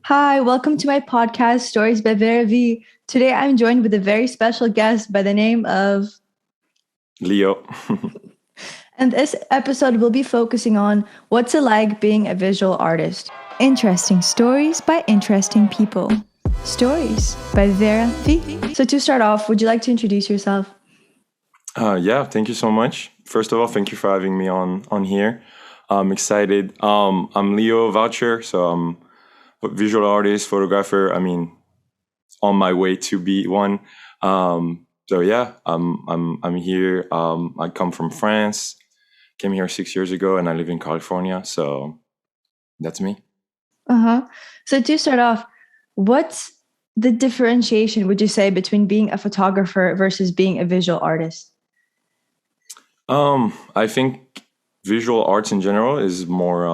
Hi, welcome to my podcast, Stories by Vera V. Today I'm joined with a very special guest by the name of, Leo. and this episode will be focusing on what's it like being a visual artist. Interesting stories by interesting people. Stories by Vera V. So to start off, would you like to introduce yourself? Yeah, thank you so much. First of all, thank you for having me on here. I'm excited. I'm Leo Voucher, so I'm a visual artist, photographer. I mean, on my way to be one. So yeah, I'm here. I come from France. Came here 6 years ago, and I live in California. So that's me. Uh-huh. So to start off, what's the differentiation, would you say, between being a photographer versus being a visual artist? I think visual arts in general is more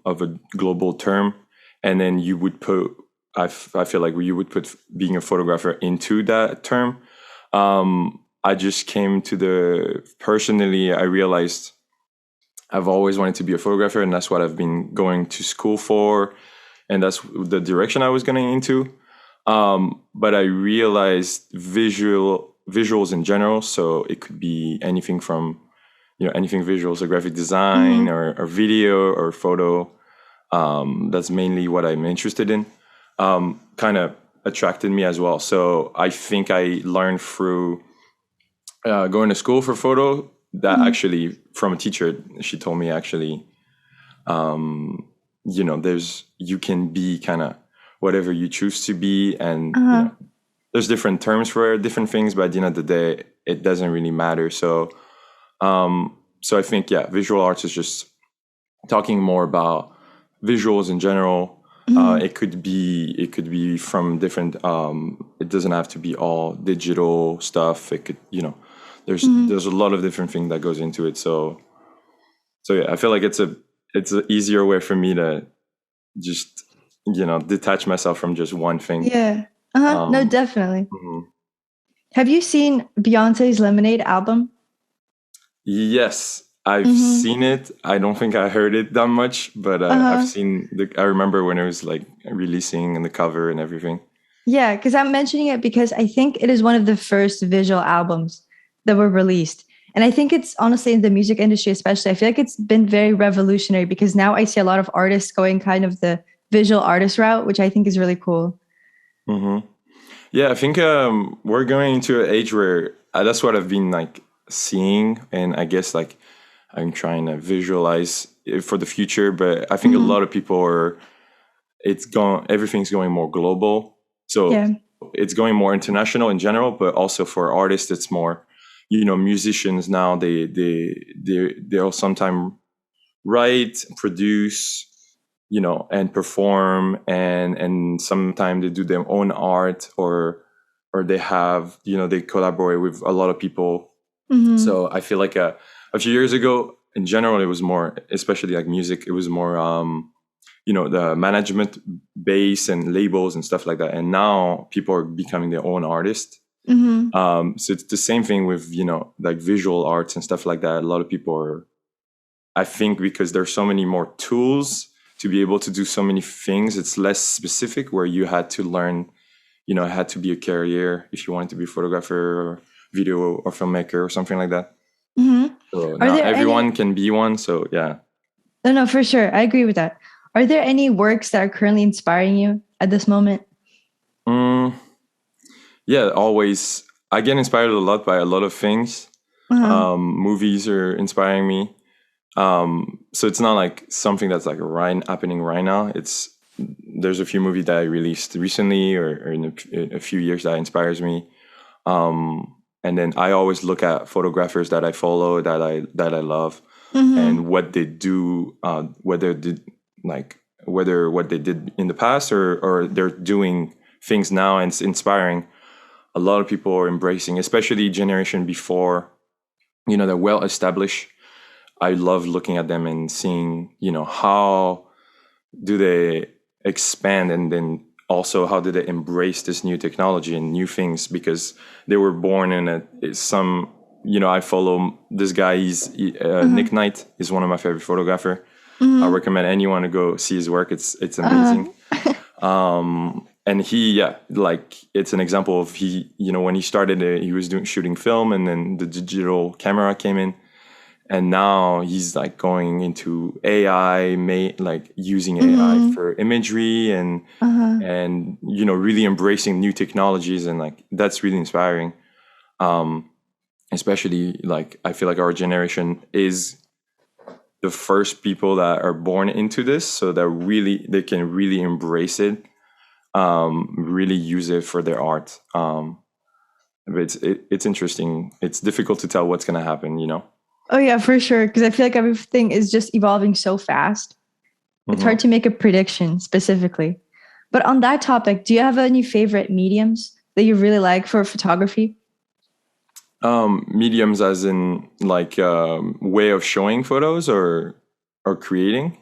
of a global term, and then you would put. I feel like you would put being a photographer into that term. I just came to the personally. I realized I've always wanted to be a photographer, and that's what I've been going to school for, and that's the direction I was going into. But I realized visuals in general, so it could be anything from anything visual, so graphic design or video or photo. That's mainly what I'm interested in. Kind of attracted me as well. So I think I learned through going to school for photo that actually from a teacher. She told me actually, there's you can be kind of whatever you choose to be, and there's different terms for different things, but at the end of the day, it doesn't really matter. So I think visual arts is just talking more about visuals in general. It could be from different. It doesn't have to be all digital stuff. It could there's a lot of different things that goes into it. So yeah, I feel like it's an easier way for me to just detach myself from just one thing. Yeah. No, definitely. Mhm. Have you seen Beyonce's Lemonade album? Yes, I've seen it. I don't think I heard it that much, but I've seen I remember when it was like releasing and the cover and everything. Yeah, because I'm mentioning it because I think it is one of the first visual albums that were released. And I think it's honestly in the music industry, especially, I feel like it's been very revolutionary because now I see a lot of artists going kind of the visual artist route, which I think is really cool. hmm Yeah, I think we're going into an age where that's what I've been like seeing, and I guess like I'm trying to visualize it for the future. But I think a lot of people are. Everything's going more global, so Yeah. it's going more international in general. But also for artists, it's more, musicians now. They'll sometimes write, produce, and perform, and sometimes they do their own art, or they have, they collaborate with a lot of people. So I feel like a few years ago, in general, it was more, especially like music, it was more, the management base and labels and stuff like that. And now people are becoming their own artists. So it's the same thing with, like visual arts and stuff like that. A lot of people are, I think, because there's so many more tools to be able to do so many things, it's less specific where you had to learn, it had to be a career if you wanted to be a photographer or video or filmmaker or something like that. So Are now there everyone any? can be one. So yeah. No, no, for sure. I agree with that. Are there any works that are currently inspiring you at this moment? Mm, yeah, always. I get inspired a lot by a lot of things. Movies are inspiring me. So it's not like something that's like happening right now. There's a few movies that I released recently or in a few years that inspires me. And then I always look at photographers that I follow that I love and what they do, whether what they did in the past or they're doing things now, and it's inspiring. A lot of people are embracing, especially generation before, they're well established. I love looking at them and seeing, how do they expand, and then also how do they embrace this new technology and new things, because they were born in some, I follow this guy. He's Nick Knight is one of my favorite photographer. I recommend anyone to go see his work. It's amazing. And like it's an example of when he started he was shooting film, and then the digital camera came in, and now he's like going into AI, like using AI for imagery and really embracing new technologies, and like that's really inspiring. Especially like I feel like our generation is the first people that are born into this, so that they can really embrace it, really use it for their art. But it's interesting. It's difficult to tell what's going to happen, Oh yeah, for sure. Because I feel like everything is just evolving so fast. It's hard to make a prediction specifically. But on that topic, do you have any favorite mediums that you really like for photography? Mediums as in like way of showing photos or creating?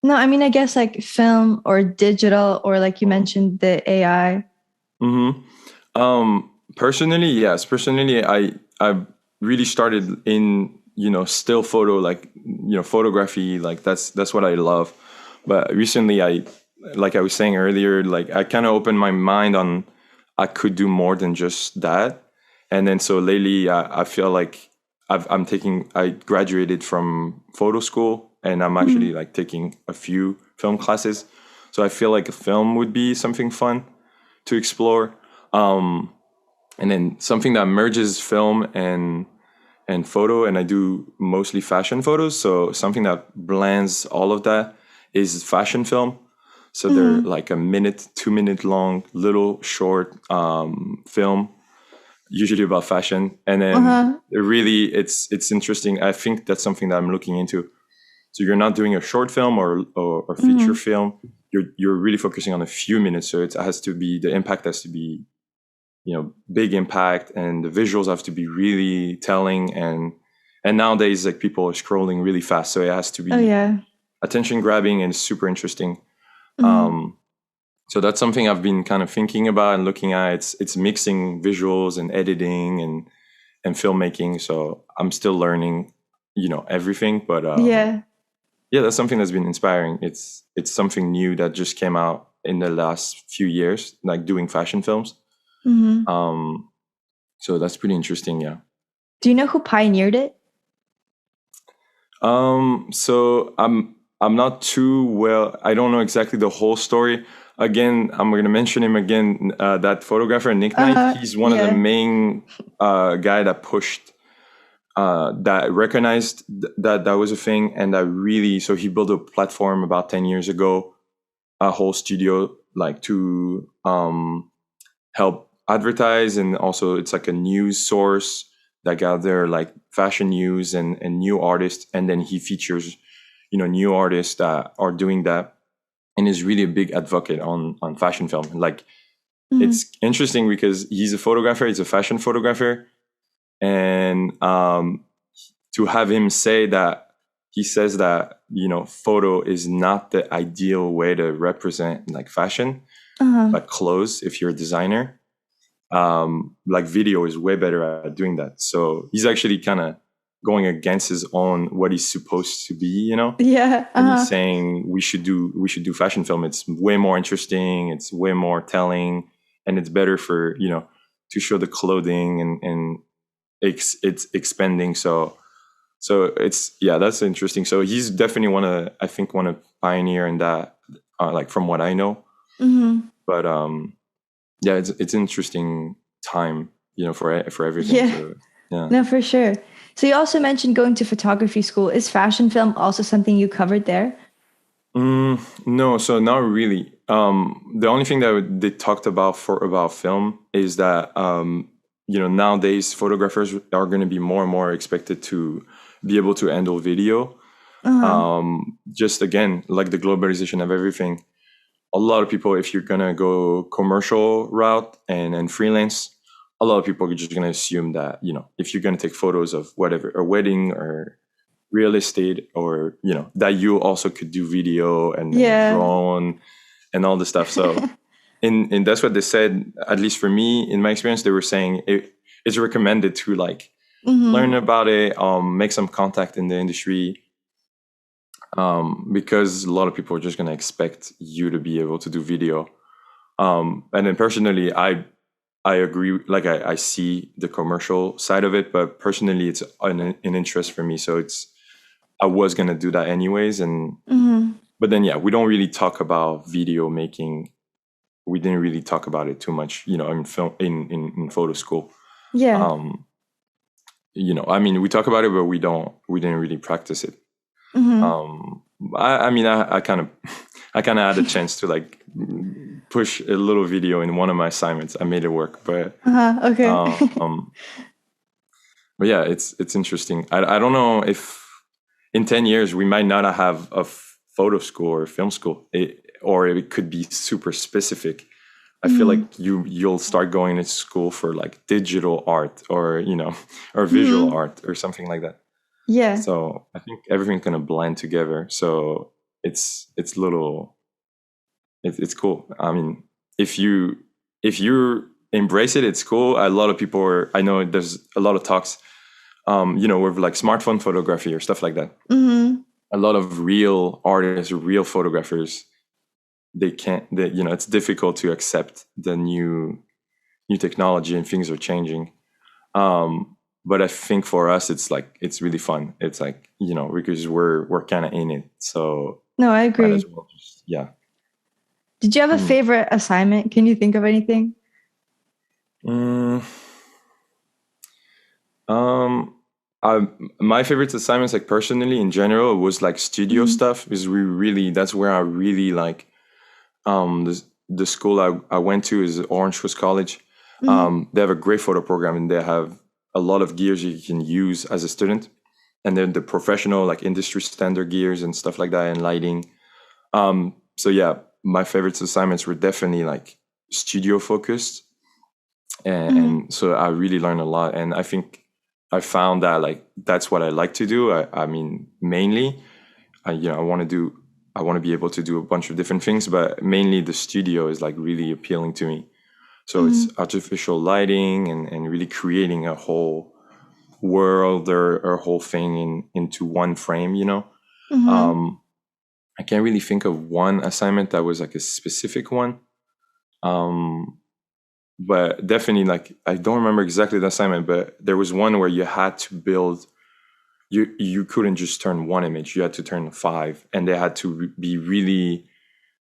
No, I mean, I guess like film or digital, or like you mentioned, the AI. Personally, yes. Personally, I really started in still photo, like photography, like that's what I love. But recently, like I was saying earlier, like I kind of opened my mind on I could do more than just that. And then so lately, I feel like I graduated from photo school, and I'm actually like taking a few film classes. So I feel like a film would be something fun to explore. And then something that merges film and photo, and I do mostly fashion photos. So something that blends all of that is fashion film. So they're like a minute, 2 minute long, little short film, usually about fashion. And then it's interesting. I think that's something that I'm looking into. So you're not doing a short film or feature film. You're really focusing on a few minutes. So it has to be, the impact has to be, big impact, and the visuals have to be really telling. And nowadays, like people are scrolling really fast. So it has to be attention grabbing and super interesting. So that's something I've been kind of thinking about and looking at. It's mixing visuals and editing and filmmaking. So I'm still learning, everything. But that's something that's been inspiring. It's something new that just came out in the last few years, like doing fashion films. So that's pretty interesting. Yeah. Do you know who pioneered it? So I'm not too well. I don't know exactly the whole story. Again, I'm going to mention him again. That photographer, Nick Knight. He's one of the main guy that pushed, that recognized that was a thing, and that really. So he built a platform about 10 years ago, a whole studio like to help advertise, and also it's like a news source that gather like fashion news and new artists, and then he features new artists that are doing that, and is really a big advocate on fashion film. Like it's interesting because he's a photographer, he's a fashion photographer, and to have him say that, he says that photo is not the ideal way to represent like fashion, like clothes if you're a designer. Like video is way better at doing that. So he's actually kind of going against his own, what he's supposed to be, And he's saying we should do fashion film. It's way more interesting. It's way more telling, and it's better for, to show the clothing and it's expanding. So it's, that's interesting. So he's definitely one of pioneer in that, like from what I know. But it's an interesting time, for everything. Yeah. So, yeah. No, for sure. So you also mentioned going to photography school. Is fashion film also something you covered there? No, so not really. The only thing that they talked about film is that nowadays photographers are going to be more and more expected to be able to handle video. Just again, like the globalization of everything. A lot of people, if you're gonna go commercial route and freelance, a lot of people are just gonna assume that if you're gonna take photos of whatever, a wedding or real estate, or that you also could do video and drone and all the stuff. So and that's what they said. At least for me, in my experience, they were saying it's recommended to like learn about it, make some contact in the industry, because a lot of people are just going to expect you to be able to do video. And then personally, I agree. Like I see the commercial side of it, but personally, it's an interest for me. So I was gonna do that anyways, but then yeah, we don't really talk about video making. We didn't really talk about it too much, in film in photo school. Yeah. I mean, we talk about it, but we didn't really practice it. I mean, I kind of had a chance to like push a little video in one of my assignments. I made it work, but Okay. but yeah, it's interesting. I don't know if in 10 years we might not have a photo school or film school, or it could be super specific. I feel like you'll start going to school for like digital art or or visual art or something like that. Yeah. So I think everything's gonna blend together. So it's cool. I mean, if you embrace it, it's cool. A lot of people I know there's a lot of talks, with like smartphone photography or stuff like that. A lot of real artists, real photographers, it's difficult to accept the new technology and things are changing. But I think for us, it's really fun. It's like, because we're kind of in it. So no, I agree. Might as well just, yeah. Did you have a favorite assignment? Can you think of anything? My favorite assignments, like personally in general, was like studio stuff. Is that's where I really like. The school I went to is Orange Coast College. They have a great photo program, and they have a lot of gears you can use as a student, and then the professional, like industry standard gears and stuff like that, and lighting. So yeah, my favorite assignments were definitely like studio focused, and so I really learned a lot. And I think I found that like that's what I like to do. I mean, mainly, I want to be able to do a bunch of different things, but mainly the studio is like really appealing to me. So it's artificial lighting and really creating a whole world or a whole thing into one frame, I can't really think of one assignment that was like a specific one. But definitely, like, I don't remember exactly the assignment, but there was one where you had to build, you couldn't just turn one image, you had to turn 5, and they had to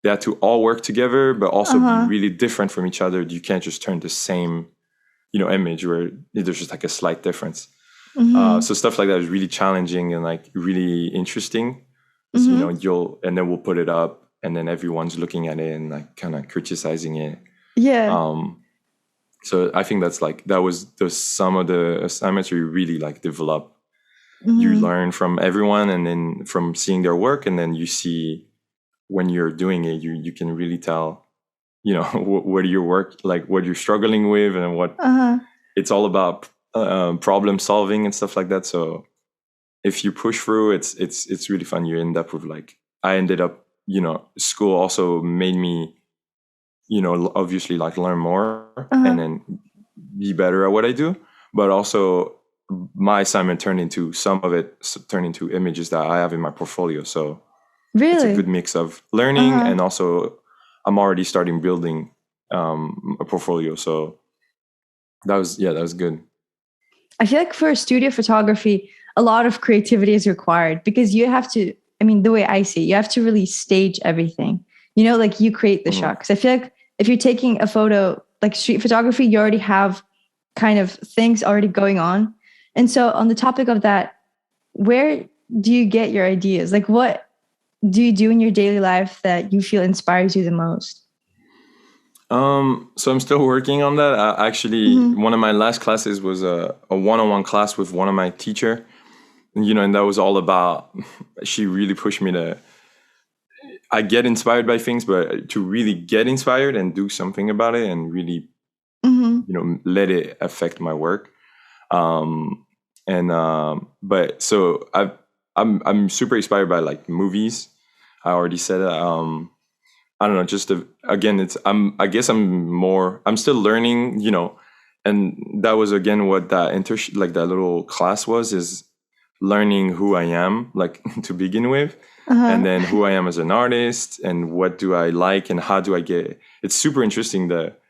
they had to all work together, but also be really different from each other. You can't just turn the same, image where there's just like a slight difference. So stuff like that is really challenging and like really interesting. And then we'll put it up, and then everyone's looking at it and like kind of criticizing it. Yeah. So I think that was some of the assignments where you really like develop. You learn from everyone, and then from seeing their work, and then you see when you're doing it, you can really tell, what your work, like what you're struggling with, and what it's all about, problem solving and stuff like that. So if you push through, it's really fun. You end up with like, I ended up, school also made me, obviously like learn more and then be better at what I do. But also my assignment turned into images that I have in my portfolio. So it's a good mix of learning and also I'm already starting building a portfolio. So that was good. I feel like for studio photography, a lot of creativity is required because you have to, I mean, the way I see it, you have to really stage everything. Like you create the shot. Because I feel like if you're taking a photo, like street photography, you already have kind of things already going on. And so on the topic of that, where do you get your ideas? Like what do you do in your daily life that you feel inspires you the most? So I'm still working on that. Actually, one of my last classes was a one-on-one class with one of my teacher, and that was all about, she really pushed me I get inspired by things, but to really get inspired and do something about it and really, let it affect my work. But so I'm super inspired by like movies. I already said that. I don't know, again, I guess I'm still learning, and that was again what that that little class is learning who I am, like to begin with, and then who I am as an artist, and what do I like, and how do I get. It's super interesting that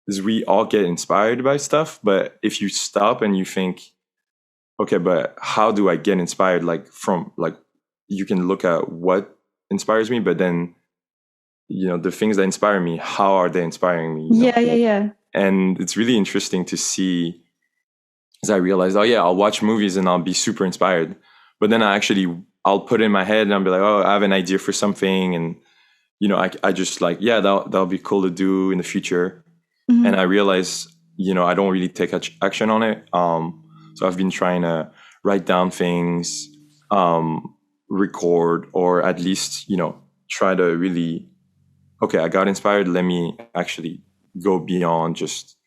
is we all get inspired by stuff, but if you stop and you think, okay, but how do I get inspired? Like from like you can look at what inspires me, but then the things that inspire me, how are they inspiring me? Yeah. And it's really interesting to see, as I realized, oh yeah, I'll watch movies and I'll be super inspired, but then I'll put it in my head and I'll be like, oh, I have an idea for something, and I just like, yeah, that'll be cool to do in the future. And I realize, I don't really take action on it. So I've been trying to write down things, record, or at least, try to really, okay, I got inspired. Let me actually go beyond just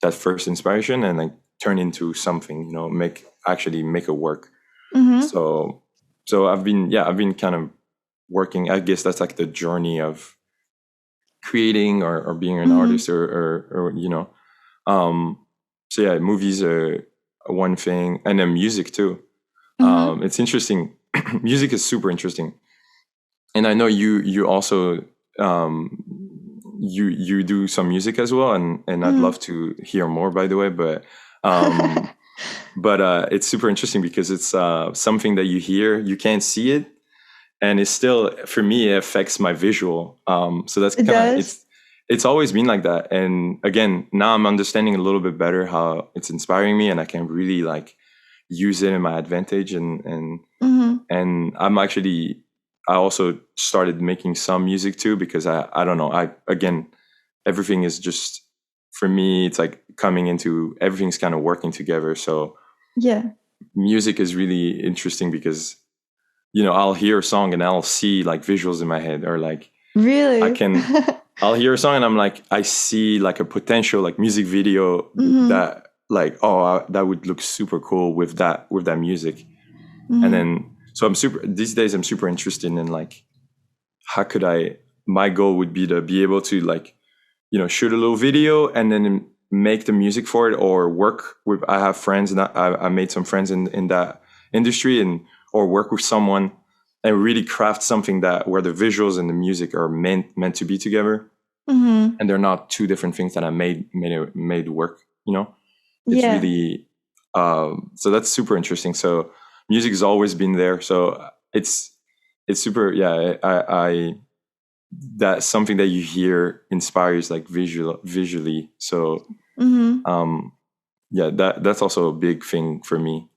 that first inspiration and like turn into something, make it work. So I've been kind of working. I guess that's like the journey of creating or being an artist or so yeah, movies are one thing, and then music too. It's interesting. Music is super interesting, and I know you also you do some music as well, and I'd love to hear more, by the way, but it's super interesting because it's something that you hear, you can't see it, and it's still, for me, it affects my visual. So that's kind of, it's always been like that. And again, now I'm understanding a little bit better how it's inspiring me, and I can really like use it in my advantage. And I'm actually, I also started making some music too, because I don't know, again, everything is just, for me, it's like coming into, everything's kind of working together. So yeah, music is really interesting because, I'll hear a song and I'll see like visuals in my head, or like, really, I'll hear a song and I'm like, I see like a potential like music video that like, oh, that would look super cool with that music. And then, so these days I'm super interested in like, how could my goal would be to be able to like, shoot a little video and then make the music for it, or work with, I have friends, and I made some friends in that industry, or work with someone and really craft something where the visuals and the music are meant to be together. And they're not two different things that I made work, it's really, so that's super interesting. So music has always been there. So it's super, yeah, I that's something that you hear inspires like visually. So yeah, that's also a big thing for me.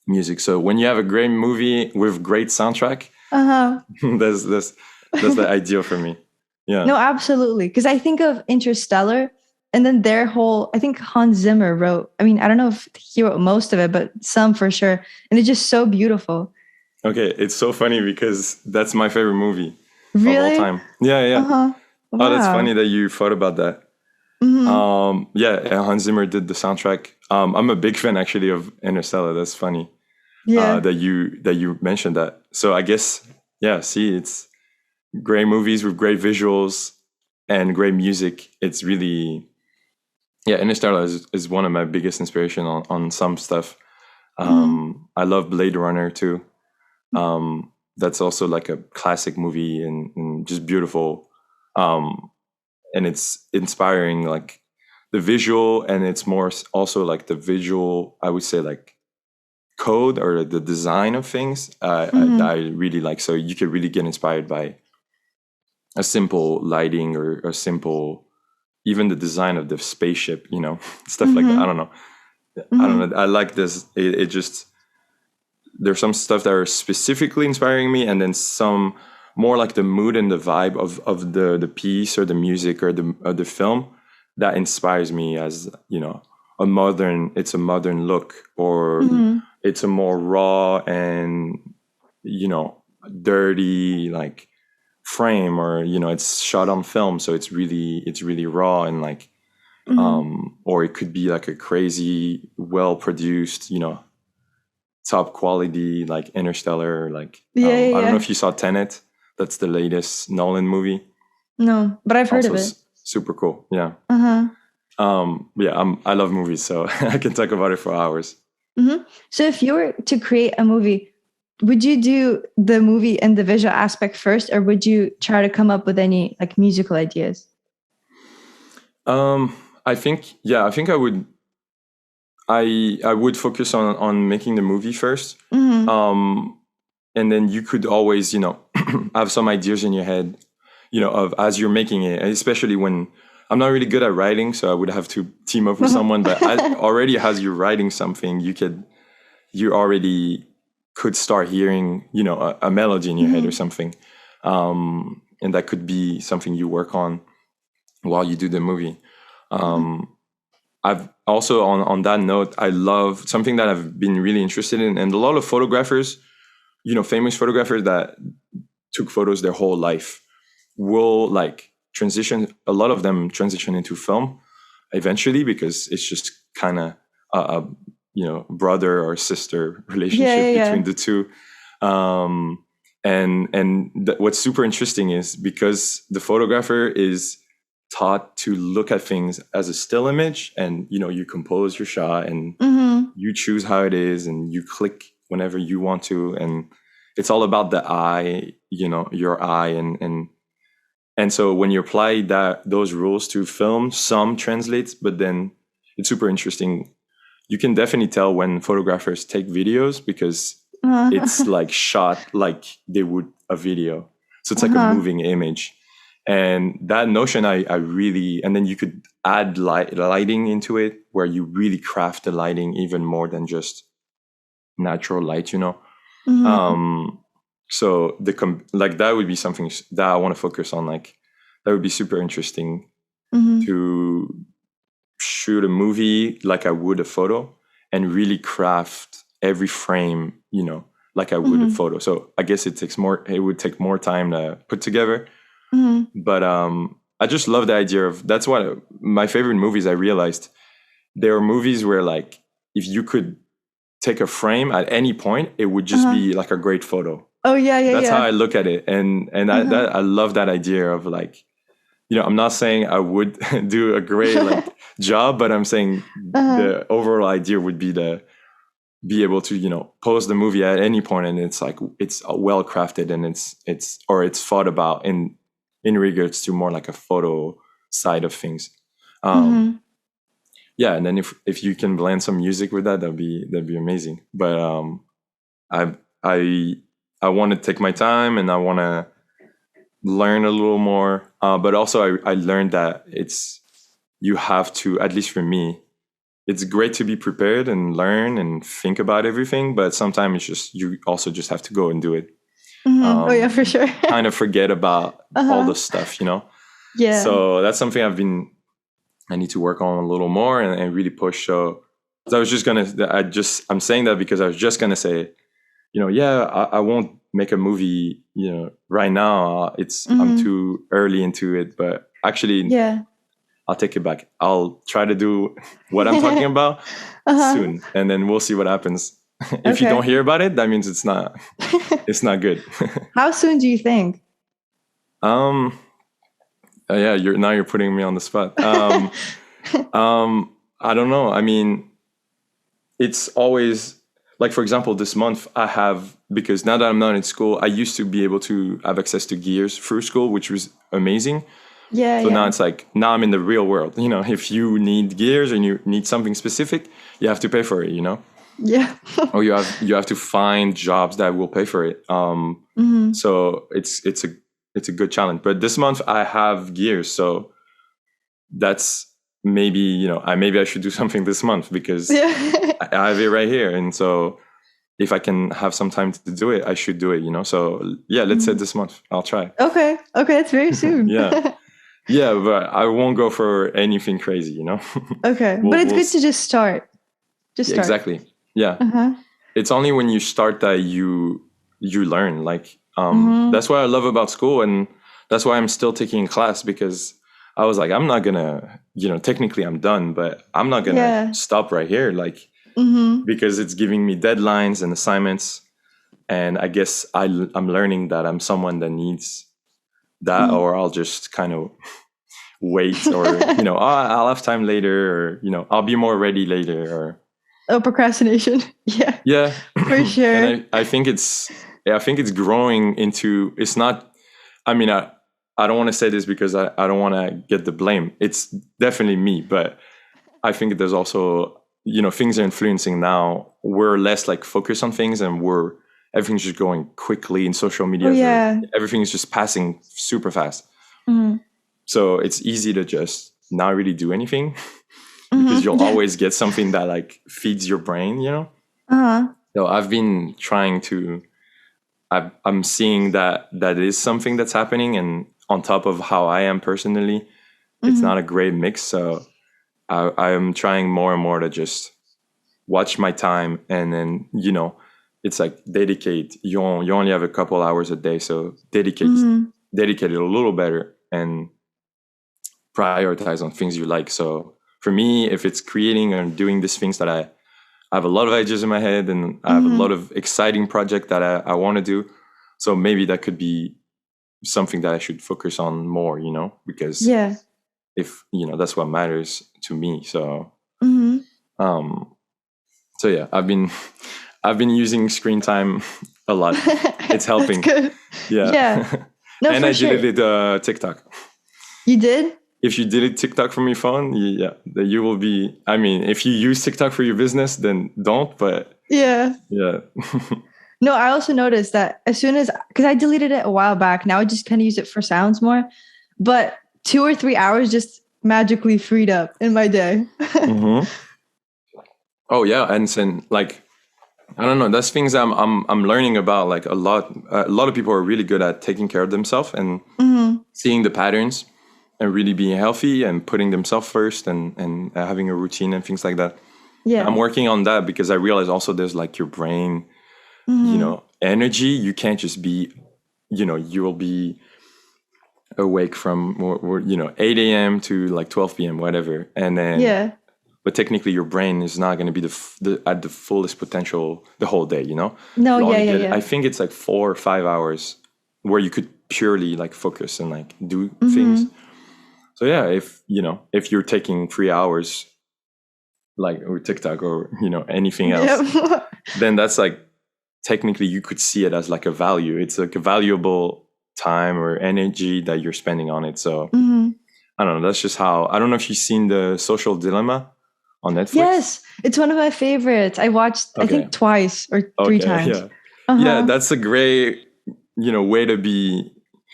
Music. So when you have a great movie with great soundtrack, that's the ideal for me. Yeah. No, absolutely. Because I think of Interstellar, and then their whole, I think Hans Zimmer wrote, I mean, I don't know if he wrote most of it, but some for sure. And it's just so beautiful. Okay, it's so funny because that's my favorite movie Really? of all time. Yeah. Wow. Oh, that's funny that you thought about that. Yeah, Hans Zimmer did the soundtrack. I'm a big fan actually of Interstellar. That's funny. Yeah. That you mentioned that. So I guess, yeah, see, it's great movies with great visuals and great music. It's really, yeah, Interstellar is one of my biggest inspiration on some stuff. I love Blade Runner too. That's also like a classic movie and just beautiful. And it's inspiring, like the visual, and it's more also like the visual, I would say, like code or the design of things. I really like. So you could really get inspired by a simple lighting or a simple, even the design of the spaceship, stuff like that. I don't know. I don't know. I like this. It just, there's some stuff that are specifically inspiring me, and then some more like the mood and the vibe of the piece or the music or the film that inspires me, as it's a modern look, or it's a more raw and dirty like frame, or it's shot on film, so it's really raw and like or it could be like a crazy well produced top quality, like Interstellar, like I don't know if you saw Tenet. That's the latest Nolan movie. No, but I've heard of it. Super cool. Yeah. Yeah, I love movies, so I can talk about it for hours. So if you were to create a movie, would you do the movie and the visual aspect first, or would you try to come up with any like musical ideas? I think, yeah, I think I would focus on making the movie first. Mm-hmm. And then you could always, have some ideas in your head, of as you're making it, especially when I'm not really good at writing, so I would have to team up with someone. But already as you're writing something, you already could start hearing, a melody in your head or something. And that could be something you work on while you do the movie. I've also on that note, I love something that I've been really interested in, and a lot of photographers, famous photographers that took photos their whole life will like transition. A lot of them transition into film eventually because it's just kind of a brother or sister relationship between the two. What's super interesting is because the photographer is taught to look at things as a still image, and you compose your shot and you choose how it is and you click whenever you want to, and it's all about the eye, your eye, and so when you apply those rules to film, some translates, but then it's super interesting. You can definitely tell when photographers take videos because it's like shot like they would a video, so it's like a moving image. And that notion, I really, and then you could add lighting into it where you really craft the lighting even more than just natural light, So like that would be something that I want to focus on. Like that would be super interesting to shoot a movie like I would a photo and really craft every frame, like I would a photo. So I guess it would take more time to put together. But I just love the idea of, that's what my favorite movies, I realized there are movies where like if you could take a frame at any point, it would just be like a great photo. Oh yeah, that's how I look at it. And I love that idea of like, I'm not saying I would do a great like job, but I'm saying the overall idea would be to be able to, pose the movie at any point, and it's like it's well crafted and it's thought about in regards to more like a photo side of things. Yeah, and then if you can blend some music with that'd be amazing. But I want to take my time and I want to learn a little more. But also I learned that you have to, at least for me, it's great to be prepared and learn and think about everything, but sometimes it's just, you also just have to go and do it. Oh yeah, for sure. Kind of forget about all the stuff, Yeah. So that's something I need to work on a little more and really push. So I'm saying that because I was just gonna say, I won't make a movie, right now. I'm too early into it, but actually, I'll take it back. I'll try to do what I'm talking about soon, and then we'll see what happens. If you don't hear about it, that means it's not good. How soon do you think? Yeah, you're putting me on the spot. I don't know. I mean, it's always like, for example, this month because now that I'm not in school, I used to be able to have access to gears through school, which was amazing. Yeah. So now it's like, now I'm in the real world. If you need gears and you need something specific, you have to pay for it, Yeah. Or you have to find jobs that will pay for it. So it's a good challenge. But this month I have gears, so that's maybe, maybe I should do something this month because I have it right here. And so if I can have some time to do it, I should do it, So yeah, let's say this month I'll try. Okay, it's very soon. Yeah, but I won't go for anything crazy, Okay, but it's good to just start. Exactly. Yeah. It's only when you start that you learn. Like that's what I love about school, and that's why I'm still taking class, because I was like, I'm not gonna, technically I'm done, but I'm not gonna stop right here, like because it's giving me deadlines and assignments, and I guess I'm learning that I'm someone that needs that, or I'll just kind of wait, or I'll have time later, or I'll be more ready later, or Oh, procrastination. Yeah, Yeah. for sure. And I think I think it's growing into, it's not, I mean, I don't want to say this because I don't want to get the blame. It's definitely me, but I think there's also, things are influencing now. We're less like focused on things, and everything's just going quickly in social Oh, media. yeah. Everything is just passing super fast. Mhm. So it's easy to just not really do anything because Mhm. you'll always get something that like feeds your brain. Uh-huh. So I've been trying to, I'm seeing that is something that's happening. And on top of how I am personally, it's Mhm. not a great mix. So I am trying more and more to just watch my time, and then it's like dedicate. You only have a couple hours a day, so Mhm. dedicate it a little better and prioritize on things you like. So for me, if it's creating and doing these things that I have a lot of ideas in my head, and I have a lot Mhm. of exciting project that I want to do. So maybe that could be something that I should focus on more, because Yeah. if that's what matters to me. So Mhm. um so yeah, I've been using screen time a lot. It's That's helping. good. Yeah. Yeah. No, And for I sure. deleted TikTok. You did? If you delete TikTok from your phone, yeah, then you will be, I mean, if you use TikTok for your business, then don't, but Yeah. yeah. No, I also noticed that as soon as, because I deleted it a while back, now I just kind of use it for sounds more. But 2 or 3 hours just magically freed up in my day. Hmm. Oh yeah, and then like, I don't know. That's things I'm learning about. Like a lot. A lot of people are really good at taking care of themselves and Hmm. seeing the patterns, and really being healthy and putting themselves first, and having a routine and things like that. I'm Yeah. working on that because I realize also there's like your brain, Hmm. energy. You can't just be, you will be awake from 8 a.m. to like 12 p.m. whatever, and then Yeah. but technically your brain is not going to be at the fullest potential the whole day. No, You yeah, only yeah, get, I yeah. think it's like 4 or 5 hours where you could purely like focus and like do things. Hmm. So yeah, if you're taking 3 hours like or TikTok or anything else, Yep. then that's like technically you could see it as like a value. It's like a valuable time or energy that you're spending on it. So Hmm. I don't know. That's just how. I don't know if you've seen The Social Dilemma on Netflix. Yes, it's one of my favorites. I watched, I Okay. think, twice or three Okay. times. Yeah. Yeah. Uh-huh. That's a great, way to be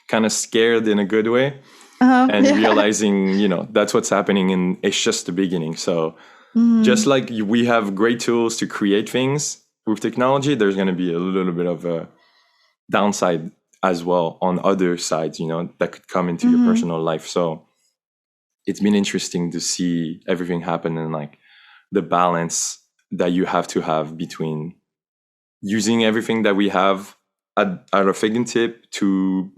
kind of scared in a good way, Uh-huh. and Yeah. realizing, that's what's happening, and it's just the beginning. So just Hmm. like we have great tools to create things with technology, there's going to be a little bit of a downside as well on other sides, that could come into your Hmm. personal life. So it's been interesting to see everything happen, and like the balance that you have to have between using everything that we have at our fingertip to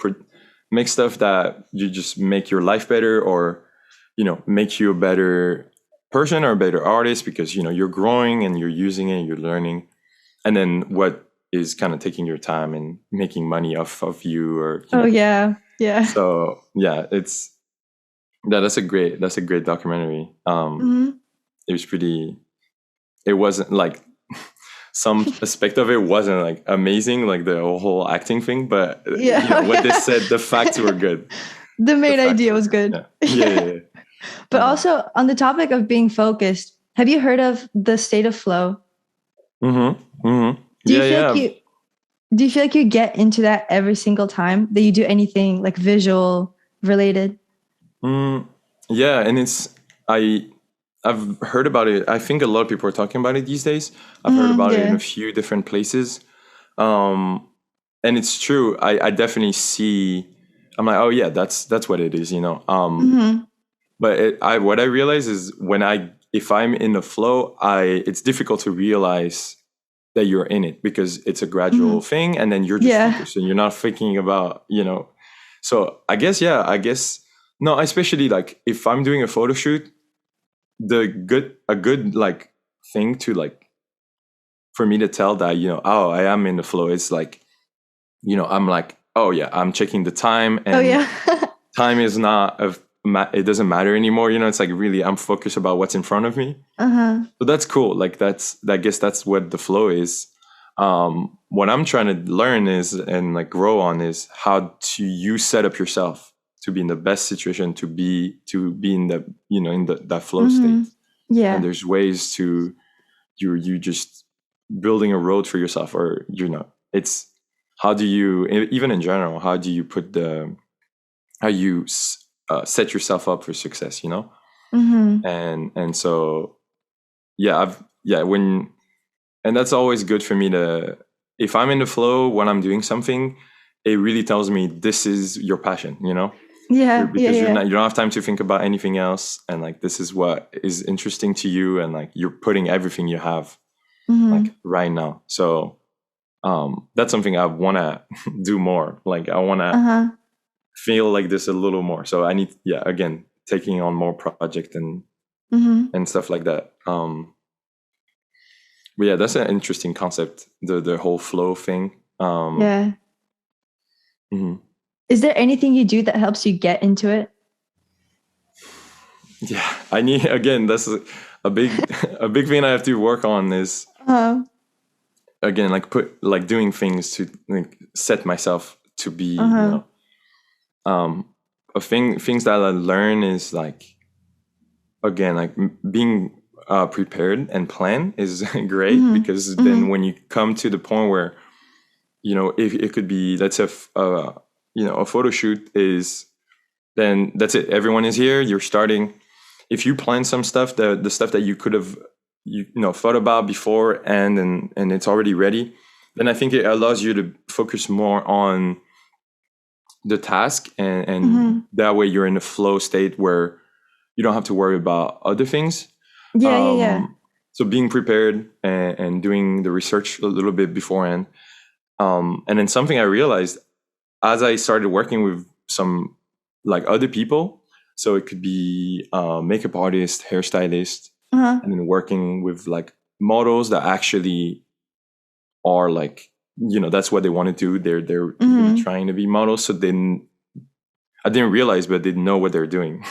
make stuff that you just make your life better, or make you a better person or a better artist, because you're growing and you're using it, you're learning, and then what is kind of taking your time and making money off of you, or Oh, yeah. Yeah. so yeah, that's a great documentary. Hmm. It was pretty, it wasn't like some aspect of it wasn't like amazing, like the whole acting thing, but Yeah. what they said, the facts were good. The The main facts idea were was good. good. Yeah. Yeah. Yeah. Yeah. Yeah. But Uh-huh. also on the topic of being focused, have you heard of the state of flow? Mm-hmm. Mm-hmm. Do you Yeah. feel like Yeah. you get into that every single time that you do anything like visual related? Mm, yeah. And I, I've heard about it. I think a lot of people are talking about it these days. I've heard Hmm. about it in a Yeah. few different places. Um, and it's true. I definitely see, I'm like, oh yeah, that's what it is. Hmm. But what I realize is if I'm in the flow, it's difficult to realize that you're in it, because it's a gradual Hmm. thing, and then you're just Yeah. focused and you're not thinking about. So I guess, yeah, no, especially like if I'm doing a photo shoot, a good like thing to like for me to tell that, oh, I am in the flow. It's like, I'm like, oh yeah, I'm checking the time, Oh, and yeah. time is not a it doesn't matter anymore. It's like really I'm focused about what's in front of me. So that's cool. Like I guess that's what the flow is. What I'm trying to learn is and like grow on is how to you set up yourself to be in the best situation to be in the in that flow state. Yeah. And there's ways to you just building a road for yourself, or it's how do you, even in general, how do you put how you set yourself up for success, and so and that's always good for me to, if I'm in the flow when I'm doing something, it really tells me this is your passion, because you don't have time to think about anything else, and like this is what is interesting to you, and like you're putting everything you have like right now. So that's something I want to do more. Like I want to feel like this a little more. So I need, again, taking on more project and stuff like that. But yeah, that's an interesting concept, the whole flow thing. Is there anything you do that helps you get into it? Yeah, I need, again, that's a big thing I have to work on is again, like doing things to like set myself to be, things that I learn is like, again, like being prepared and plan is great, because then when you come to the point where, if it could be, let's say, a photo shoot is, then that's it. Everyone is here. You're starting. If you plan some stuff, the stuff that you could have, thought about before, and it's already ready, then I think it allows you to focus more on the task, and that way you're in a flow state where you don't have to worry about other things. So being prepared and doing the research a little bit beforehand. And then something I realized as I started working with some like other people, so it could be makeup artist, hairstylist, and then working with like models that actually are like, that's what they want to do. They're really trying to be models. So then I didn't realize, but they know what they're doing.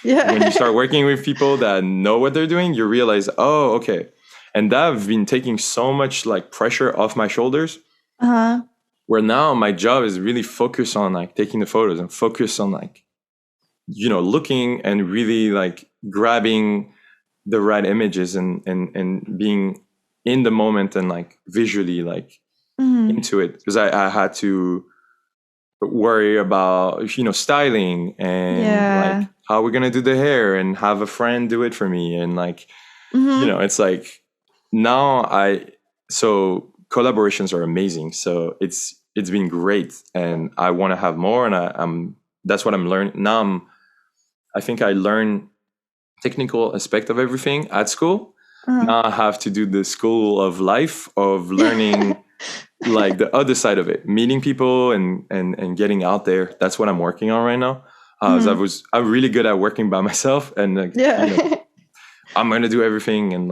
When you start working with people that know what they're doing, you realize, oh, okay. And that have been taking so much like pressure off my shoulders, where now my job is really focused on like taking the photos and focus on like, looking and really like grabbing the right images and being in the moment and like visually like into it. Because I had to worry about, styling and like how we're going to do the hair, and have a friend do it for me. And like, it's like now so collaborations are amazing. So it's been great, and I want to have more. And that's what I'm learning now. I think I learned technical aspect of everything at school. Now I have to do the school of life of learning like the other side of it, meeting people and getting out there. That's what I'm working on right now. I'm really good at working by myself, and like, I'm going to do everything, and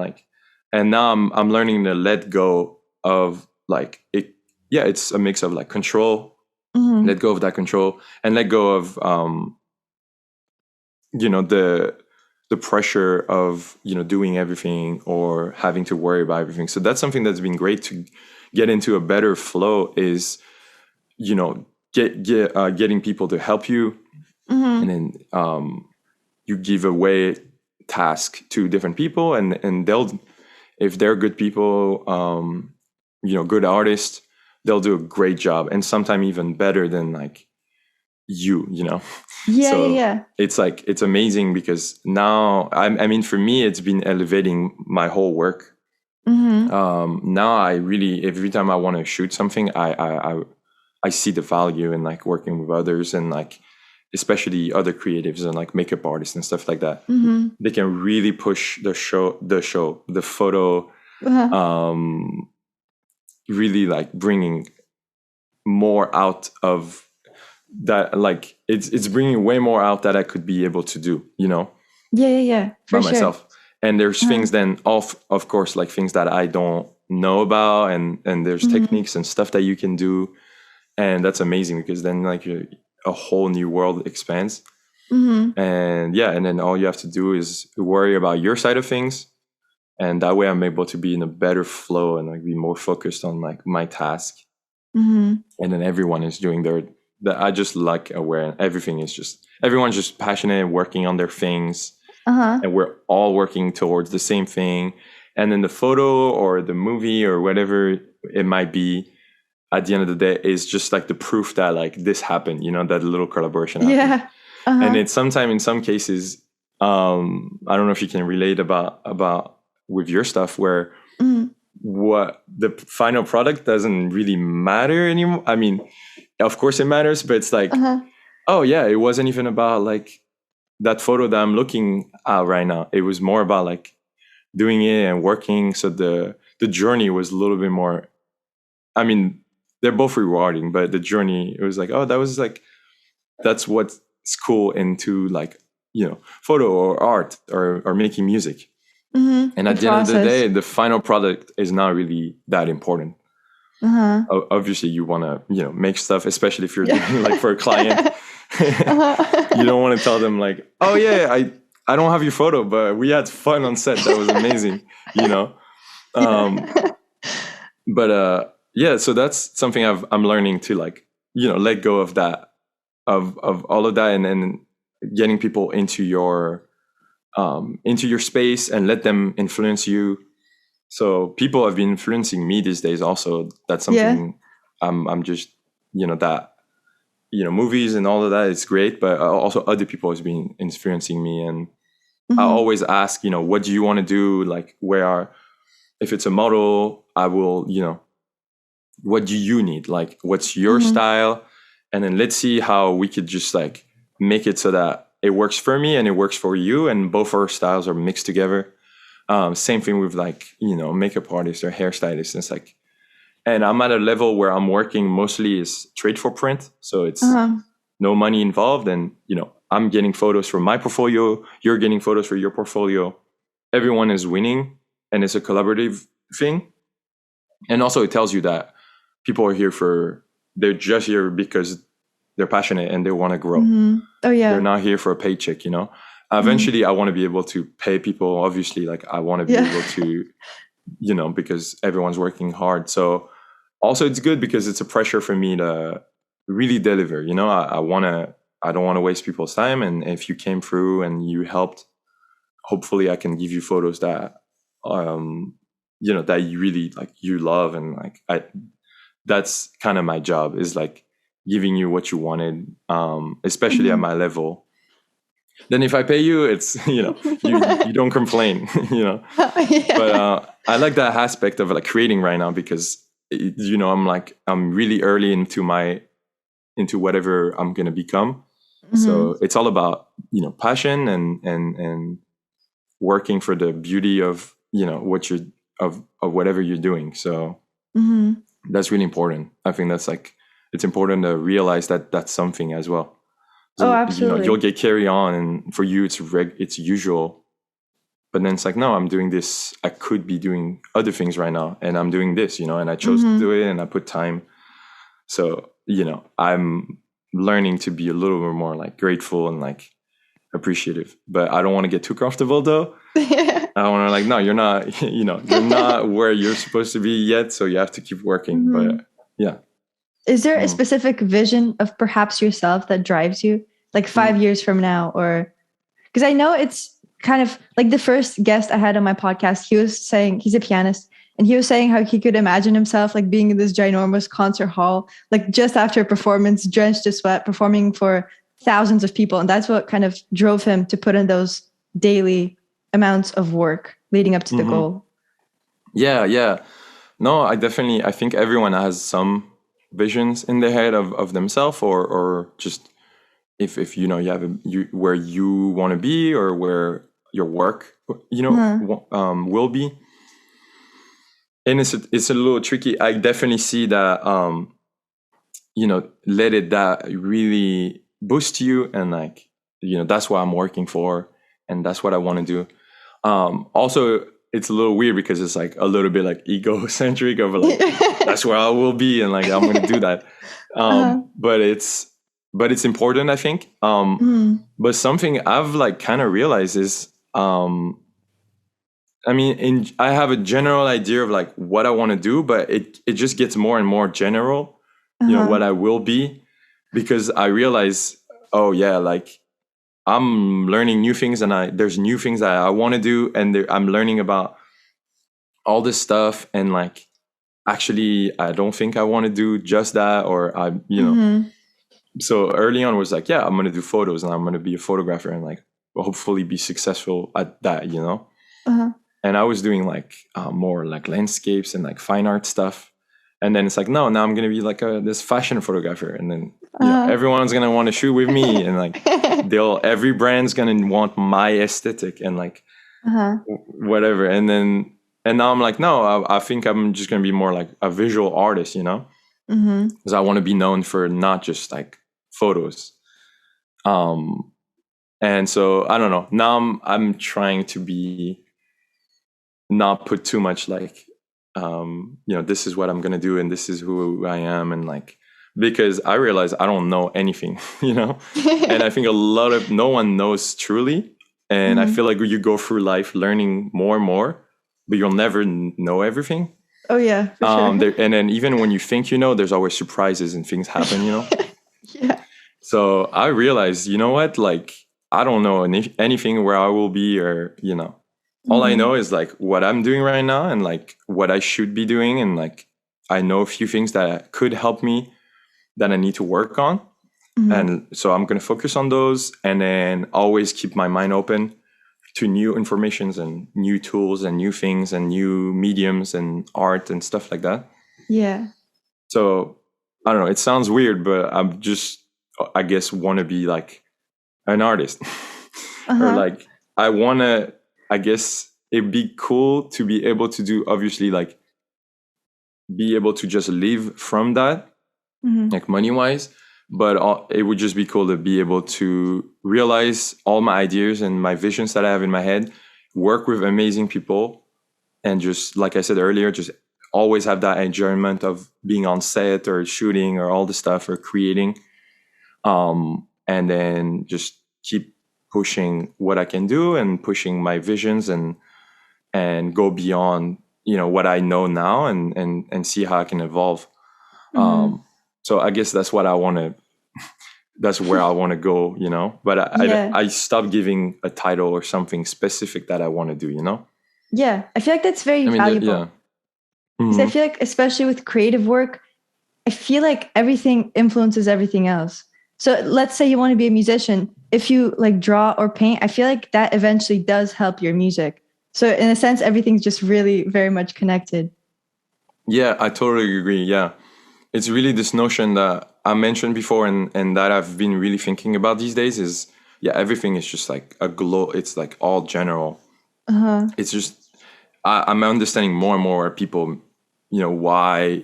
now I'm learning to let go of like it. Yeah, it's a mix of like control, let go of that control, and let go of the pressure of doing everything or having to worry about everything. So that's something that's been great to get into a better flow, is getting people to help you, and then you give away task to different people, and they'll, if they're good people, good artists, they'll do a great job, and sometimes even better than like it's like, it's amazing, because now I mean for me it's been elevating my whole work. Now I really, every time I want to shoot something, I see the value in like working with others, and like especially other creatives and like makeup artists and stuff like that. They can really push the photo, really like bringing more out of that, like it's bringing way more out that I could be able to do, for by myself. And there's things then of course, like things that I don't know about, and there's techniques and stuff that you can do, and that's amazing, because then like a whole new world expands. And yeah, and then all you have to do is worry about your side of things, and that way I'm able to be in a better flow and like be more focused on like my task. And then everyone is doing I just like aware everything is just everyone's just passionate, working on their things, and we're all working towards the same thing. And then the photo or the movie or whatever it might be, at the end of the day, is just like the proof that like this happened, that little collaboration happened. Yeah. And it's sometimes in some cases, I don't know if you can relate about with your stuff where what the final product doesn't really matter anymore. I mean, of course it matters, but it's like, oh yeah, it wasn't even about like that photo that I'm looking at right now. It was more about like doing it and working. So the journey was a little bit more, I mean, they're both rewarding, but the journey, it was like, oh, that's what's cool into like, photo or art or making music. And at the end of the day, the final product is not really that important. Obviously you want to, make stuff, especially if you're doing like for a client. You don't want to tell them like, oh yeah, I don't have your photo, but we had fun on set. That was amazing, But yeah, so that's something I'm learning to like, let go of that, of all of that, and then getting people into your space and let them influence you. So people have been influencing me these days. Also, that's something I'm just that movies and all of that is great, but also other people has been influencing me, and I always ask, what do you want to do? Like, if it's a model, I will, what do you need? Like, what's your style? And then let's see how we could just like make it so that it works for me and it works for you, and both our styles are mixed together. Same thing with like, makeup artists or hairstylists. It's like, and I'm at a level where I'm working mostly is trade for print. So it's no money involved. And, I'm getting photos from my portfolio. You're getting photos for your portfolio. Everyone is winning, and it's a collaborative thing. And also it tells you that people are they're just here because they're passionate and they want to grow. Oh yeah. They're not here for a paycheck, Eventually I want to be able to pay people. Obviously, like I want to be able to, because everyone's working hard. So also it's good because it's a pressure for me to really deliver. I don't want to waste people's time. And if you came through and you helped, hopefully I can give you photos that, that you really like, you love. And like, that's kind of my job, is like giving you what you wanted, especially at my level. Then if I pay you, it's, you don't complain, But I like that aspect of like creating right now because, I'm really early into whatever I'm going to become. So it's all about, passion and working for the beauty of, what you're, of whatever you're doing. So that's really important. I think that's like, it's important to realize that that's something as well. So, absolutely. You'll get carry on, and for you it's usual, but then it's like, no, I'm doing this. I could be doing other things right now, and I'm doing this, and I chose to do it, and I put time. So, I'm learning to be a little bit more like grateful and like appreciative, but I don't want to get too comfortable though. I want to like, no, you're not, you're not where you're supposed to be yet. So you have to keep working, but yeah. Is there a specific vision of perhaps yourself that drives you, like 5 years from now? Or because I know it's kind of like the first guest I had on my podcast, he was saying, he's a pianist, and he was saying how he could imagine himself like being in this ginormous concert hall, like just after a performance, drenched to sweat, performing for thousands of people. And that's what kind of drove him to put in those daily amounts of work leading up to the goal. Yeah. No, I think everyone has some visions in their head of themselves, or just if you have where you want to be, or where your work will be. And it's a little tricky. I definitely see that that really boost you, and like that's what I'm working for, and that's what I want to do. Also, it's a little weird because it's like a little bit like egocentric of like that's where I will be, and like I'm going to do that. but it's important, I think. But something I've like kind of realized is, I mean, I have a general idea of like what I want to do, but it just gets more and more general, you know, what I will be, because I realize, oh yeah, like I'm learning new things, and there's new things that I want to do, and I'm learning about all this stuff, and like actually I don't think I want to do just that, or I, you know. So early on was like, yeah, I'm gonna do photos, and I'm gonna be a photographer, and like hopefully be successful at that, you know. And I was doing like more like landscapes and like fine art stuff. And then it's like, no, now I'm going to be like this fashion photographer. And then you know, everyone's going to want to shoot with me. And like every brand's going to want my aesthetic and like whatever. And now I'm like, no, I think I'm just going to be more like a visual artist, you know, because I want to be known for not just like photos. And so I don't know. Now I'm trying to be, not put too much like, you know, this is what I'm gonna do and this is who I am, and like, because I realize I don't know anything, you know. And I think no one knows truly, and I feel like you go through life learning more and more, but you'll never know everything. Oh yeah, for sure. And then even when you think you know, there's always surprises and things happen, you know. Yeah. So I realized, you know what, like I don't know anything where I will be, or you know. All I know is like what I'm doing right now, and like what I should be doing. And like, I know a few things that could help me that I need to work on. And so I'm going to focus on those, and then always keep my mind open to new informations and new tools and new things and new mediums and art and stuff like that. Yeah. So I don't know, it sounds weird, but I'm just, I guess, want to be like an artist or like, I want to, I guess it'd be cool to be able to do, obviously, like be able to just live from that, like money wise. But it would just be cool to be able to realize all my ideas and my visions that I have in my head, work with amazing people, and just, like I said earlier, just always have that enjoyment of being on set or shooting or all the stuff or creating. And then just keep pushing what I can do and pushing my visions, and go beyond, you know, what I know now, and see how I can evolve. So I guess that's what I want to, that's where I want to go, you know, but I stopped giving a title or something specific that I want to do, you know? Yeah. I feel like that's very valuable. Because I feel like, especially with creative work, I feel like everything influences everything else. So let's say you want to be a musician. If you like draw or paint, I feel like that eventually does help your music. So in a sense, everything's just really very much connected. Yeah, I totally agree. Yeah. It's really this notion that I mentioned before, and that I've been really thinking about these days is, yeah, everything is just like it's like all general. It's just, I'm understanding more and more people, you know, why,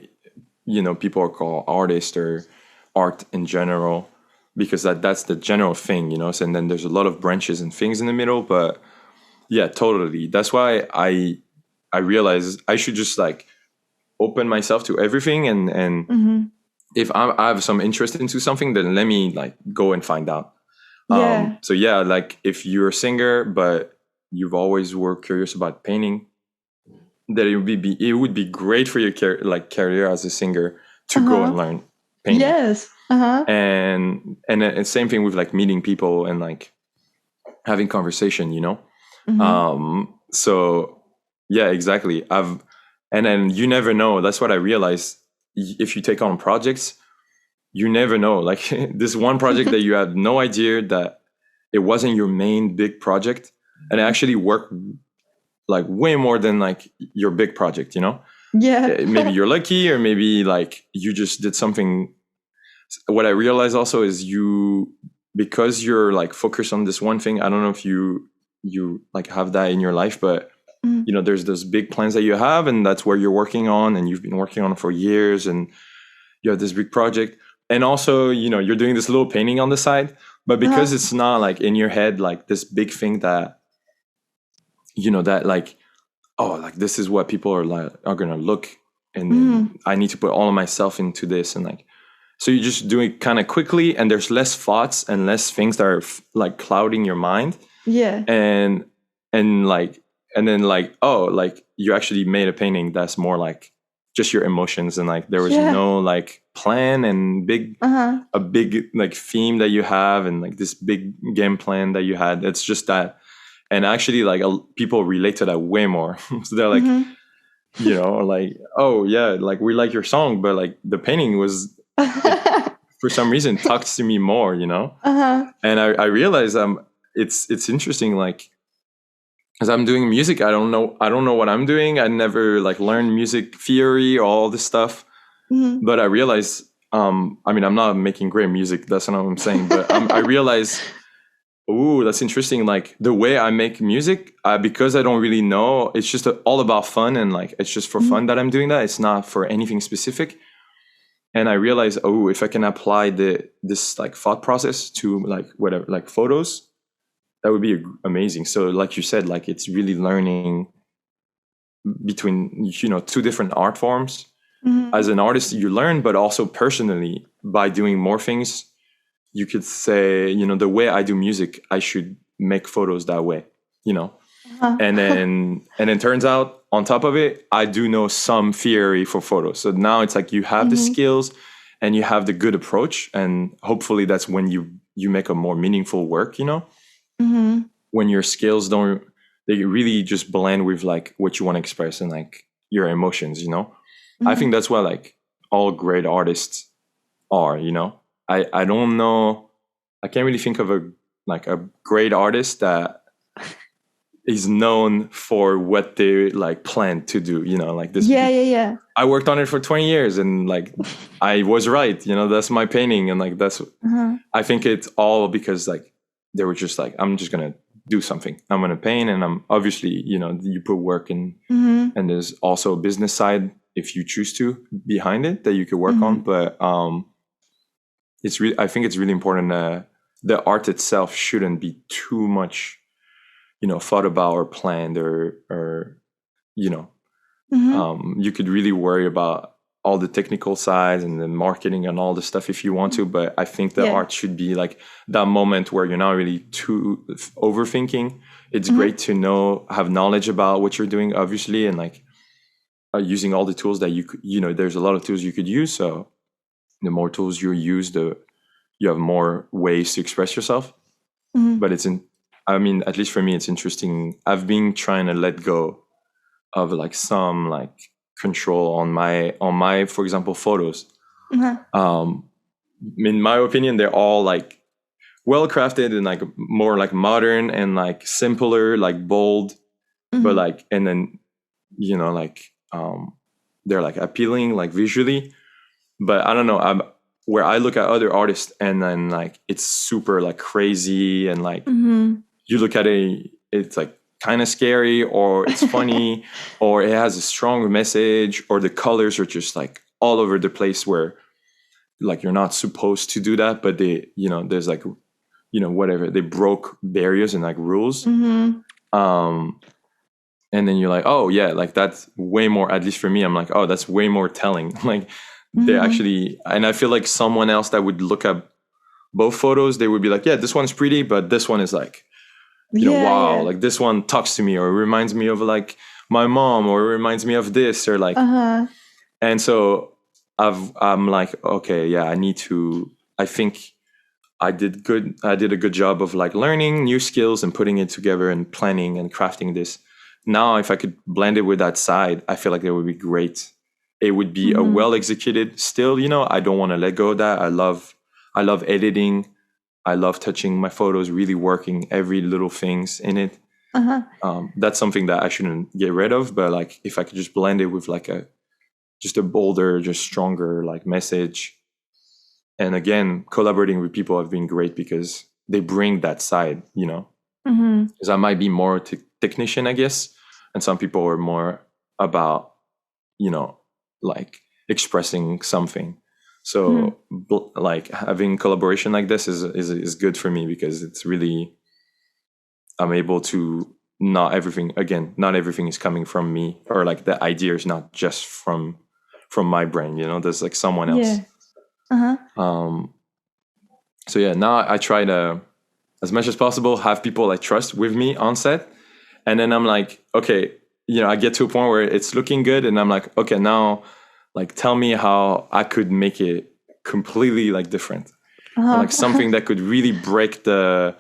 you know, people are called artists or art in general, because that's the general thing, you know. So, and then there's a lot of branches and things in the middle, but yeah, totally. That's why I realized I should just like open myself to everything, and if I have some interest into something, then let me like go and find out. So yeah, like if you're a singer but you've always were curious about painting, that it would be great for your career as a singer to go and learn painting. Yes. And then same thing with like meeting people and like having conversation, you know. So yeah, exactly. And then you never know. That's what I realized. If you take on projects, you never know. Like this one project that you had no idea that it wasn't your main big project, and it actually worked like way more than like your big project, you know? Yeah. Maybe you're lucky, or maybe like you just did something. What I realized also is because you're like focused on this one thing. I don't know if you like have that in your life, but you know, there's those big plans that you have, and that's where you're working on, and you've been working on it for years, and you have this big project. And also, you know, you're doing this little painting on the side, but because it's not like in your head, like this big thing that, you know, that like, oh, like this is what people are going to look, and then I need to put all of myself into this. And like, So you just do it kind of quickly, and there's less thoughts and less things that are like clouding your mind. Yeah. And like, and then like, oh, like you actually made a painting that's more like just your emotions, and like there was no like plan and a big like theme that you have, and like this big game plan that you had. It's just that. And actually like people relate to that way more. So they're like, you know, like, oh yeah, like we like your song, but like the painting was for some reason talks to me more, you know. And I realized it's interesting, like, as I'm doing music, I don't know what I'm doing. I never like learned music theory or all this stuff. But I realize, I mean, I'm not making great music, that's not what I'm saying, but I realize, ooh, that's interesting. Like the way I make music, because I don't really know, it's just all about fun, and like it's just for fun that I'm doing that. It's not for anything specific. And I realized, oh, if I can apply this like thought process to like whatever, like photos, that would be amazing. So like you said, like it's really learning between, you know, two different art forms. As an artist, you learn, but also personally by doing more things, you could say, you know, the way I do music, I should make photos that way, you know. And then turns out on top of it, I do know some theory for photos. So now it's like you have the skills and you have the good approach, and hopefully that's when you make a more meaningful work, you know. When your skills they really just blend with like what you want to express and like your emotions, you know. I think that's what like all great artists are, you know. I don't know, I can't really think of a great artist that is known for what they like plan to do, you know, like this. Yeah. I worked on it for 20 years and like I was right, you know, that's my painting, and like that's I think it's all because like they were just like, I'm just gonna do something, I'm gonna paint, and I'm obviously, you know, you put work in, and there's also a business side if you choose to behind it that you could work on, but it's really, I think it's really important that the art itself shouldn't be too much, you know, thought about or planned, or you know, you could really worry about all the technical sides and the marketing and all the stuff if you want to, but I think the art should be like that moment where you're not really too overthinking. It's great to have knowledge about what you're doing, obviously, and like using all the tools that you know, there's a lot of tools you could use. So the more tools you use, you have more ways to express yourself. But I mean, at least for me, it's interesting. I've been trying to let go of like some like control on my for example photos. In my opinion, they're all like well crafted and like more like modern and like simpler, like bold, but like, and then, you know, like they're like appealing like visually, but I don't know, where I look at other artists and then like it's super like crazy, and like you look at it's like kind of scary, or it's funny, or it has a strong message, or the colors are just like all over the place, where like you're not supposed to do that, but they, you know, there's like, you know, whatever, they broke barriers and like rules. And then you're like, oh yeah, like that's way more, at least for me, I'm like, oh, that's way more telling. Like they actually, and I feel like someone else that would look at both photos, they would be like, yeah, this one's pretty, but this one is like, you know, wow, like this one talks to me, or reminds me of like my mom, or reminds me of this, or like, and so I'm like, okay, yeah, I think I did a good job of like learning new skills and putting it together and planning and crafting this. Now, if I could blend it with that side, I feel like it would be great. It would be a well executed. Still, you know, I don't want to let go of that. I love editing. I love touching my photos, really working every little things in it. That's something that I shouldn't get rid of. But like, if I could just blend it with like just a bolder, just stronger like message. And again, collaborating with people have been great because they bring that side, you know. Because I might be more technician, I guess, and some people are more about, you know, like expressing something. So like having collaboration like this is good for me, because it's really, I'm able to, not everything is coming from me, or like the idea is not just from my brain, you know, there's like someone else. Uh-huh. So yeah, now I try to, as much as possible, have people I trust with me on set. And then I'm like, okay, I get to a point where it's looking good, and I'm like, okay, now, like, tell me how I could make it completely like different, or like something that could really break the,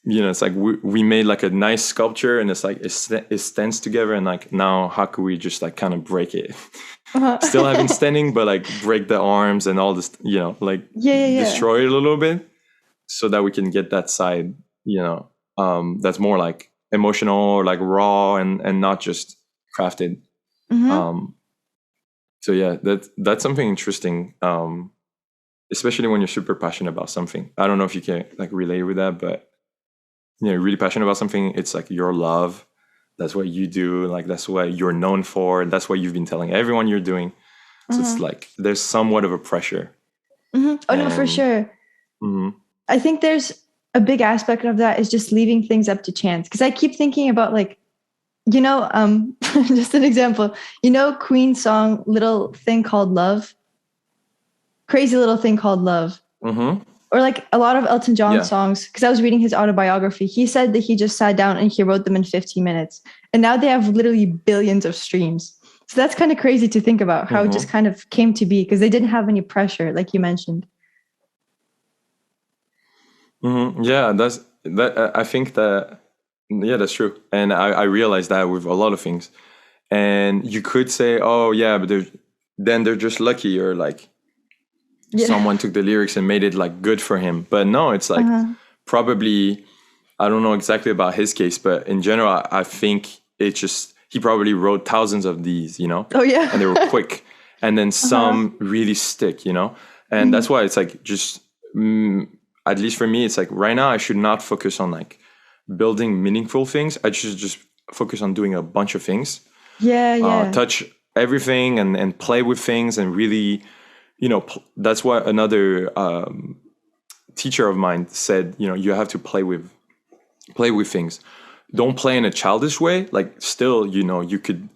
it's like we made like a nice sculpture, and it's like it stands together, and like now how could we just like kind of break it, still having standing, but like break the arms and all this, like destroy it a little bit, so that we can get that side, that's more like emotional or like raw and not just crafted. So yeah, that's something interesting, especially when you're super passionate about something. I don't know if you can like relate with that, but you're really passionate about something, it's like your love, that's what you do, like that's what you're known for, and that's what you've been telling everyone you're doing. So it's like there's somewhat of a pressure. Oh no, for sure. I think there's a big aspect of that is just leaving things up to chance, because I keep thinking about like, just an example, Queen's song Little Thing Called Love, Crazy Little Thing Called Love. Or like a lot of Elton John songs, because I was reading his autobiography. He said that he just sat down and he wrote them in 15 minutes. And now they have literally billions of streams. So that's kind of crazy to think about how it just kind of came to be, because they didn't have any pressure, like you mentioned. Yeah, I think that, yeah, that's true. And I realized that with a lot of things. And you could say, oh yeah, but they're just lucky, or like someone took the lyrics and made it like good for him. But no, it's like probably, I don't know exactly about his case, but in general, I think it's just, he probably wrote thousands of these, Oh yeah. and they were quick, and then some really stick, and that's why it's like just, at least for me, it's like right now I should not focus on like building meaningful things. I should just focus on doing a bunch of things. Touch everything and play with things, and really, that's what another teacher of mine said, you have to play with things. Don't play in a childish way, like still, you could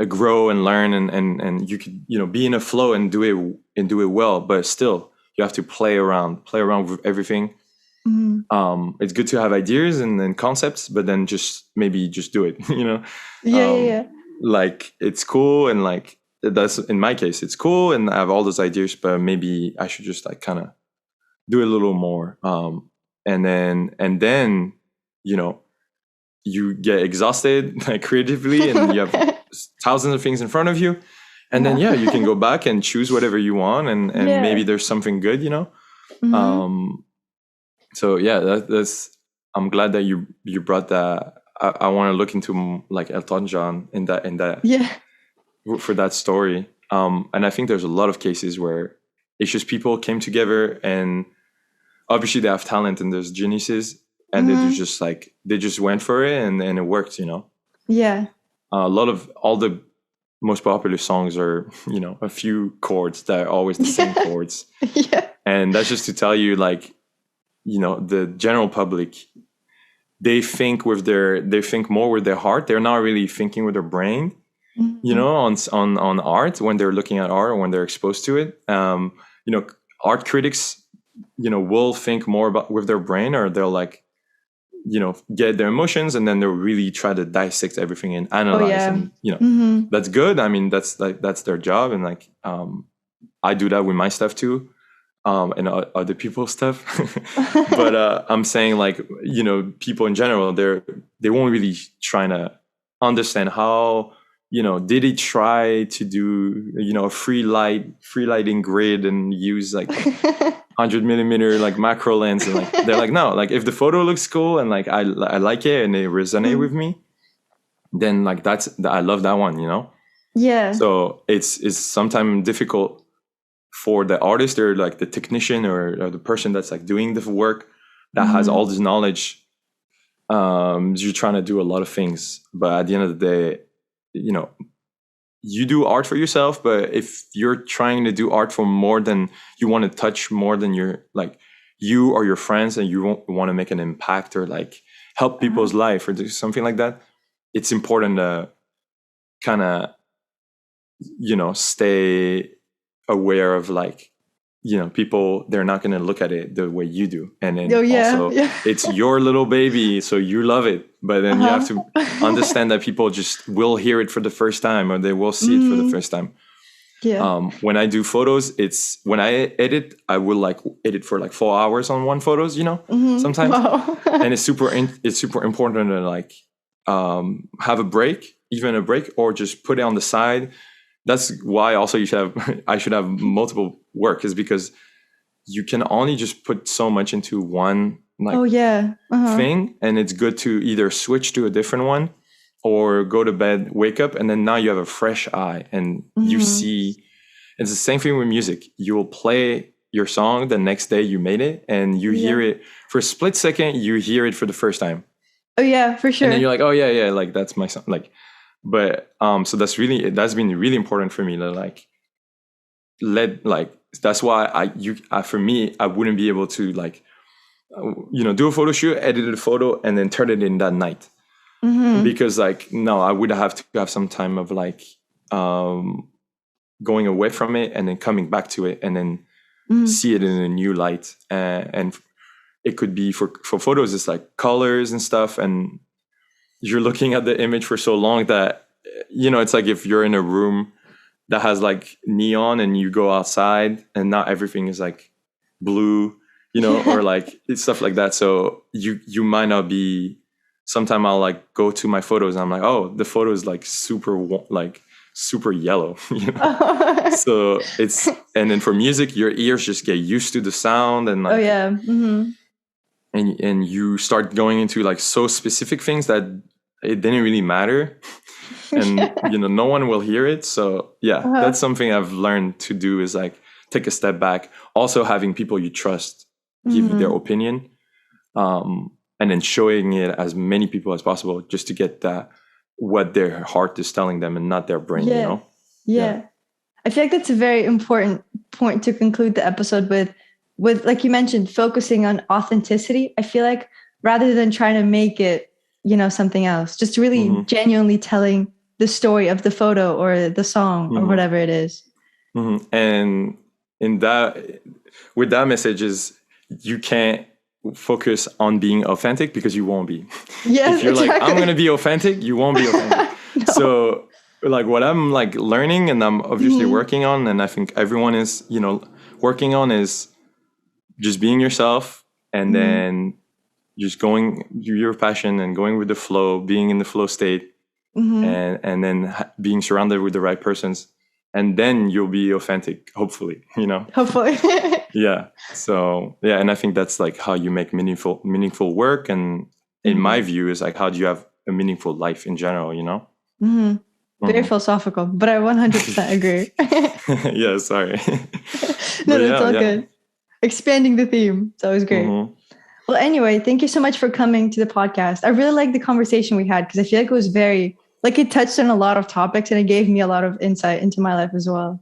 grow and learn, and you could, be in a flow and do it well, but still you have to play around with everything. It's good to have ideas and concepts, but then maybe just do it. Like it's cool, and like that's, in my case, it's cool, and I have all those ideas, but maybe I should just like kind of do a little more, and then you get exhausted like creatively, and you have thousands of things in front of you, and then you can go back and choose whatever you want, and maybe there's something good, so yeah, that's I'm glad that you brought that. I want to look into like Elton John in that for that story, and I think there's a lot of cases where it's just people came together, and obviously they have talent and there's geniuses, and they just went for it, and it worked, a lot of all the most popular songs are, a few chords that are always the same chords, and that's just to tell you, like, the general public, they think more with their heart. They're not really thinking with their brain, on art, when they're looking at art or when they're exposed to it. Art critics, will think more about with their brain, or they'll like, get their emotions, and then they'll really try to dissect everything and analyze. And that's good. I mean, that's their job, and like, I do that with my stuff too, and other people's stuff. But I'm saying, like, people in general, they won't really trying to understand how, did he try to do, a free lighting grid and use like 100 millimeter like macro lens, and like they're like, no, like if the photo looks cool and like I like it and it resonate with me, then like I love that one, So it's sometimes difficult for the artist, or like the technician, or the person that's like doing the work, that has all this knowledge. You're trying to do a lot of things, but at the end of the day, you do art for yourself. But if you're trying to do art for more than you want to touch, more than your like you or your friends, and you want to make an impact, or like help people's life, or do something like that, it's important to kind of, stay aware of like people, they're not going to look at it the way you do. And then yeah. It's your little baby, so you love it. But then you have to understand that people just will hear it for the first time, or they will see it for the first time. Yeah. When I do photos, when I edit, I will like edit for like 4 hours on one photos, sometimes. Wow. And it's super important to like have a break, or just put it on the side. That's why also I should have multiple work, is because you can only just put so much into one thing, and it's good to either switch to a different one or go to bed, wake up, and then now you have a fresh eye, and you see. It's the same thing with music. You will play your song the next day you made it, and you hear it for a split second. You hear it for the first time. Oh yeah, for sure. And then you're like, oh yeah, like that's my song. Like, but so that's been really important for me to like that's why for me, I wouldn't be able to like do a photo shoot, edit a photo, and then turn it in that night. Because like, no, I would have to have some time of like going away from it and then coming back to it, and then see it in a new light. And it could be for photos, it's like colors and stuff, and you're looking at the image for so long that it's like if you're in a room that has like neon and you go outside and not everything is like blue, or like it's stuff like that. So you might not be. Sometime I'll like go to my photos and I'm like, oh, the photo is like super yellow, So and then for music, your ears just get used to the sound, and like, and you start going into like so specific things that it didn't really matter, and no one will hear it. So that's something I've learned to do, is like take a step back. Also having people you trust give you their opinion, and then showing it as many people as possible, just to get that what their heart is telling them and not their brain. Yeah. I feel like that's a very important point to conclude the episode with like you mentioned, focusing on authenticity. I feel like rather than trying to make it something else, just really genuinely telling the story of the photo or the song or whatever it is. And with that message is, you can't focus on being authentic, because you won't be. Yes, if you're like, I'm going to be authentic, you won't be authentic. No. So like what I'm like learning, and I'm obviously working on, and I think everyone is, working on, is just being yourself, and then just going your passion and going with the flow, being in the flow state, and then being surrounded with the right persons, and then you'll be authentic, hopefully, Hopefully. Yeah. So yeah, and I think that's like how you make meaningful work, and in my view is like, how do you have a meaningful life in general, Very philosophical, but I 100% agree. Yeah, sorry. No, that's all good. Expanding the theme, it's always great. Well, anyway, thank you so much for coming to the podcast. I really liked the conversation we had, because I feel like it was very, like, it touched on a lot of topics, and it gave me a lot of insight into my life as well.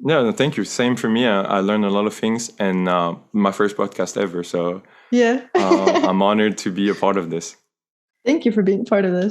No, thank you. Same for me. I learned a lot of things, and my first podcast ever. So yeah, I'm honored to be a part of this. Thank you for being a part of this.